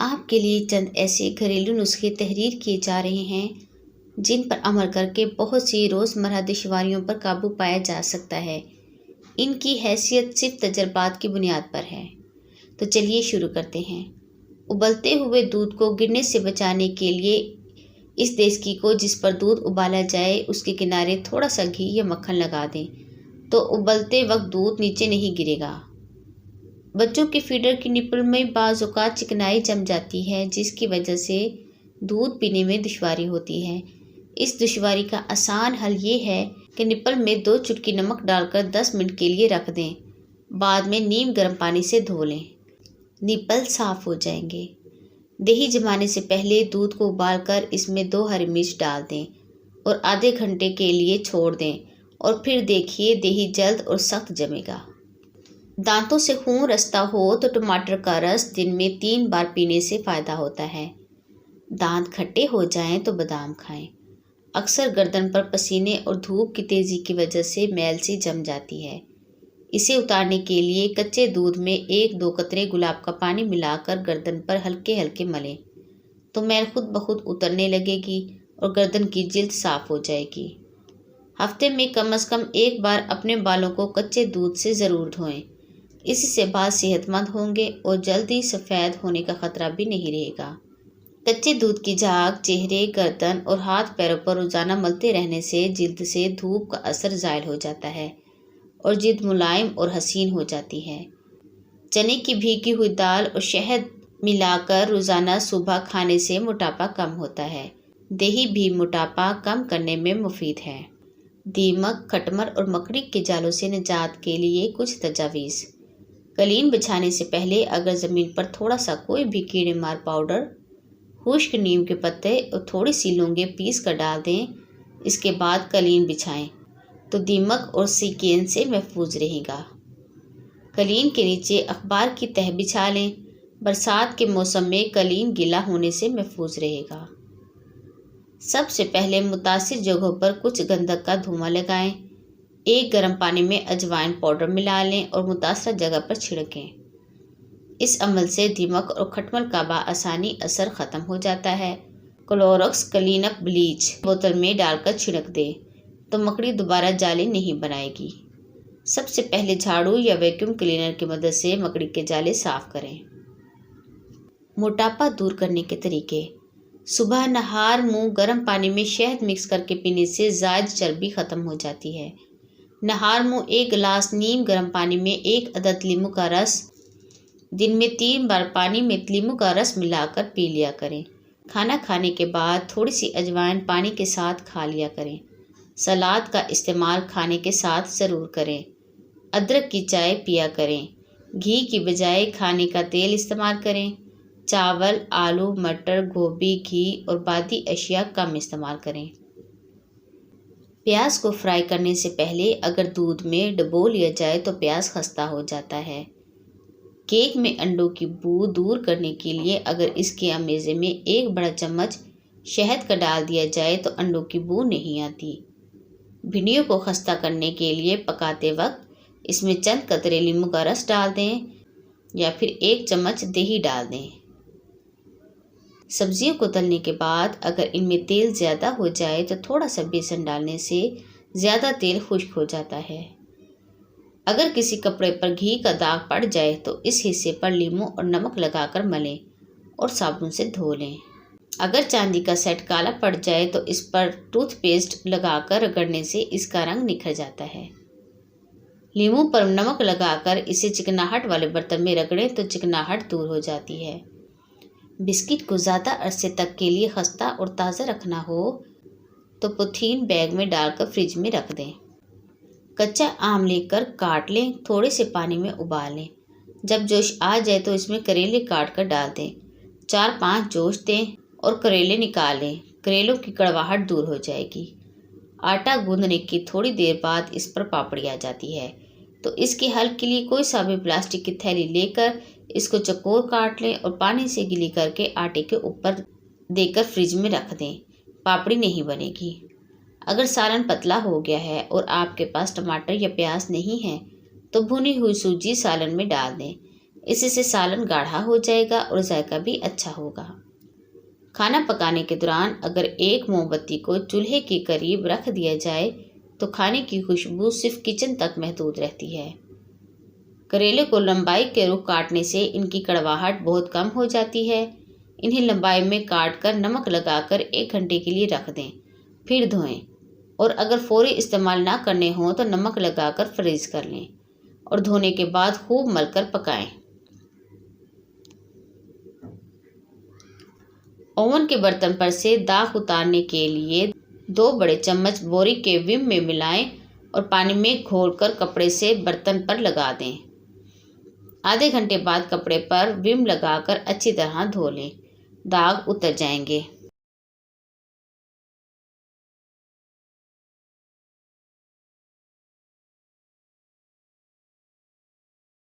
आपके लिए चंद ऐसे घरेलू नुस्खे तहरीर किए जा रहे हैं जिन पर अमल करके बहुत सी रोज़मर्रा दुश्वारियों पर काबू पाया जा सकता है। इनकी हैसियत सिर्फ तजर्बात की बुनियाद पर है। तो चलिए शुरू करते हैं। उबलते हुए दूध को गिरने से बचाने के लिए इस देसी को जिस पर दूध उबाला जाए उसके किनारे थोड़ा सा घी या मक्खन लगा दें तो उबलते वक्त दूध नीचे नहीं गिरेगा। बच्चों के फीडर की निप्पल में बाज़ औक़ात चिकनाई जम जाती है जिसकी वजह से दूध पीने में दुश्वारी होती है। इस दुश्वारी का आसान हल ये है कि निप्पल में 2 चुटकी नमक डालकर 10 मिनट के लिए रख दें। बाद में नीम गर्म पानी से धो लें। निप्पल साफ़ हो जाएंगे। दही जमाने से पहले दूध को उबालकर इसमें 2 हरी मिर्च डाल दें और आधे घंटे के लिए छोड़ दें और फिर देखिए दही जल्द और सख्त जमेगा। दांतों से खून रसता हो तो टमाटर का रस दिन में 3 बार पीने से फ़ायदा होता है। दांत खट्टे हो जाएं तो बादाम खाएं। अक्सर गर्दन पर पसीने और धूप की तेज़ी की वजह से मैल सी जम जाती है। इसे उतारने के लिए कच्चे दूध में 1-2 कतरे गुलाब का पानी मिलाकर गर्दन पर हल्के हल्के मलें तो मैल खुद ब खुद उतरने लगेगी और गर्दन की जिल्द साफ़ हो जाएगी। हफ्ते में कम से कम 1 बार अपने बालों को कच्चे दूध से ज़रूर धोएं। इससे बाल सेहतमंद होंगे और जल्दी सफ़ेद होने का ख़तरा भी नहीं रहेगा। कच्चे दूध की झाग चेहरे, गर्दन और हाथ पैरों पर रोज़ाना मलते रहने से जिल्द से धूप का असर ज़ायल हो जाता है और जिल्द मुलायम और हसीन हो जाती है। चने की भीगी हुई दाल और शहद मिलाकर रोज़ाना सुबह खाने से मोटापा कम होता है। दही भी मोटापा कम करने में मुफीद है। दीमक, खटमल और मकड़ी के जालों से निजात के लिए कुछ तजावीज़। कालीन बिछाने से पहले अगर ज़मीन पर थोड़ा सा कोई भी कीड़े मार पाउडर, खुश्क नीम के पत्ते और थोड़ी सी लौंगे पीस कर डाल दें, इसके बाद कालीन बिछाएं तो दीमक और सीकेन से महफूज रहेगा। कालीन के नीचे अखबार की तह बिछा लें। बरसात के मौसम में कालीन गीला होने से महफूज रहेगा। सबसे पहले मुतासिर जगहों पर कुछ गंधक का धुआं लगाएं। एक गर्म पानी में अजवाइन पाउडर मिला लें और मुतासरा जगह पर छिड़कें। इस अमल से दीमक और खटमल का आसानी असर ख़त्म हो जाता है। क्लोरोक्स क्लीनअप ब्लीच बोतल में डालकर छिड़क दें तो मकड़ी दोबारा जाले नहीं बनाएगी। सबसे पहले झाड़ू या वैक्यूम क्लीनर की मदद से मकड़ी के जाले साफ़ करें। मोटापा दूर करने के तरीके। सुबह नहार मुँह गर्म पानी में शहद मिक्स करके पीने से ज़ायद चर्बी ख़त्म हो जाती है। नहार मुँह 1 गिलास नीम गर्म पानी में 1 अदद लीमू का रस दिन में 3 बार पानी में लीमू का रस मिलाकर पी लिया करें। खाना खाने के बाद थोड़ी सी अजवाइन पानी के साथ खा लिया करें। सलाद का इस्तेमाल खाने के साथ ज़रूर करें। अदरक की चाय पिया करें। घी की बजाय खाने का तेल इस्तेमाल करें। चावल, आलू, मटर, गोभी, घी और बादी अशिया कम इस्तेमाल करें। प्याज को फ्राई करने से पहले अगर दूध में डुबो लिया जाए तो प्याज खस्ता हो जाता है। केक में अंडों की बू दूर करने के लिए अगर इसके अमेज़े में 1 बड़ा चम्मच शहद का डाल दिया जाए तो अंडों की बू नहीं आती। भिंडियों को खस्ता करने के लिए पकाते वक्त इसमें चंद कतरे नींबू का रस डाल दें या फिर 1 चम्मच दही डाल दें। सब्जियों को तलने के बाद अगर इनमें तेल ज़्यादा हो जाए तो थोड़ा सा बेसन डालने से ज़्यादा तेल खुश्क हो जाता है। अगर किसी कपड़े पर घी का दाग पड़ जाए तो इस हिस्से पर लीमू और नमक लगाकर मलें और साबुन से धो लें। अगर चांदी का सेट काला पड़ जाए तो इस पर टूथपेस्ट लगाकर रगड़ने से इसका रंग निखर जाता है। लीमू पर नमक लगाकर इसे चिकनाहट वाले बर्तन में रगड़ें तो चिकनाहट दूर हो जाती है। बिस्किट को ज़्यादा अरसे तक के लिए खस्ता और ताज़ा रखना हो तो पॉलीथीन बैग में डालकर फ्रिज में रख दें। कच्चा आम लेकर काट लें, थोड़े से पानी में उबाल लें। जब जोश आ जाए तो इसमें करेले काट कर डाल दें। 4-5 जोश दें और करेले निकाल लें। करेलों की कड़वाहट दूर हो जाएगी। आटा गूंदने की थोड़ी देर बाद इस पर पापड़ी आ जाती है तो इसके हल के लिए कोई सा भी प्लास्टिक की थैली लेकर इसको चौकोर काट लें और पानी से गीली करके आटे के ऊपर देकर फ्रिज में रख दें। पापड़ी नहीं बनेगी। अगर सालन पतला हो गया है और आपके पास टमाटर या प्याज नहीं है तो भुनी हुई सूजी सालन में डाल दें। इससे सालन गाढ़ा हो जाएगा और जायका भी अच्छा होगा। खाना पकाने के दौरान अगर एक मोमबत्ती को चूल्हे के करीब रख दिया जाए तो खाने की खुशबू सिर्फ किचन तक महदूद रहती है। करेले को लंबाई के रुख काटने से इनकी कड़वाहट बहुत कम हो जाती है। इन्हें लंबाई में काट कर नमक लगाकर 1 घंटे के लिए रख दें, फिर धोएं और अगर फौरी इस्तेमाल ना करने हों तो नमक लगाकर फ्रीज कर लें और धोने के बाद खूब मलकर पकाएं। ओवन के बर्तन पर से दाग उतारने के लिए 2 बड़े चम्मच बोरिक के विम में मिलाएं और पानी में घोलकर कपड़े से बर्तन पर लगा दें। आधे घंटे बाद कपड़े पर विम लगाकर अच्छी तरह धो लें, दाग उतर जाएंगे।